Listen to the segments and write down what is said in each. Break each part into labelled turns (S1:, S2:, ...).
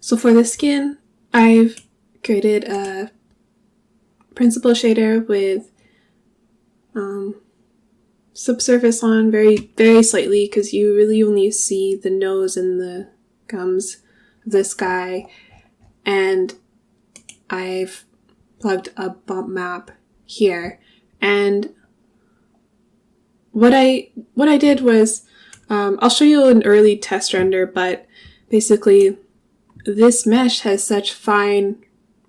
S1: So for the skin, I've created a principal shader with subsurface on very, very slightly, because you really only see the nose and the gums of this guy. And I've plugged a bump map here. And what I did was, I'll show you an early test render, but basically this mesh has such fine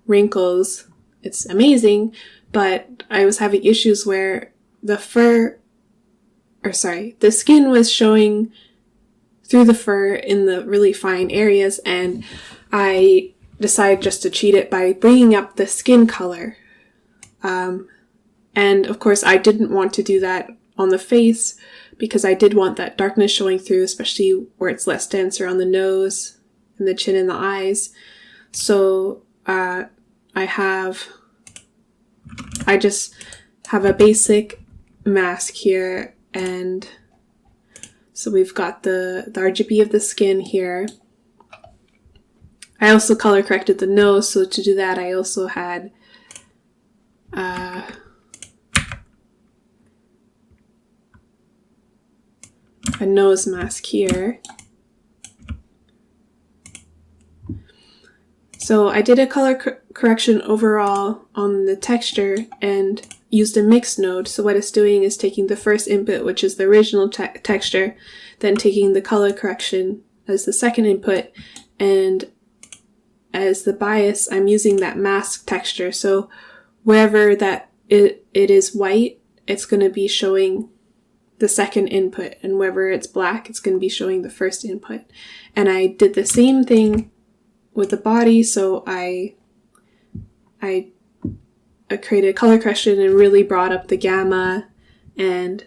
S1: wrinkles. It's amazing, but I was having issues where the skin was showing through the fur in the really fine areas, and I decided just to cheat it by bringing up the skin color. And of course I didn't want to do that on the face because I did want that darkness showing through, especially where it's less denser on the nose and the chin and the eyes. So I just have a basic mask here, and so we've got the RGB of the skin here. I also color corrected the nose, so to do that I also had a nose mask here. So I did a color correction overall on the texture and used a mix node. So what it's doing is taking the first input, which is the original texture, then taking the color correction as the second input, and as the bias I'm using that mask texture. So wherever that it is white, it's going to be showing the second input, and wherever it's black, it's going to be showing the first input. And I did the same thing with the body, so I created a color correction and really brought up the gamma and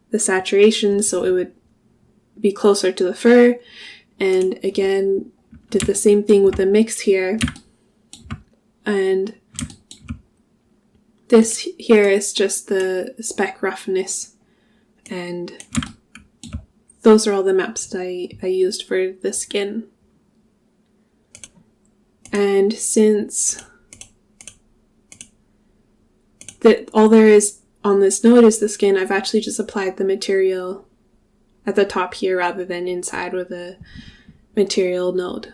S1: the saturation so it would be closer to the fur. And again, did the same thing with the mix here. And this here is just the spec roughness. And those are all the maps that I used for the skin. And since all there is on this node is the skin, I've actually just applied the material at the top here rather than inside with a material node.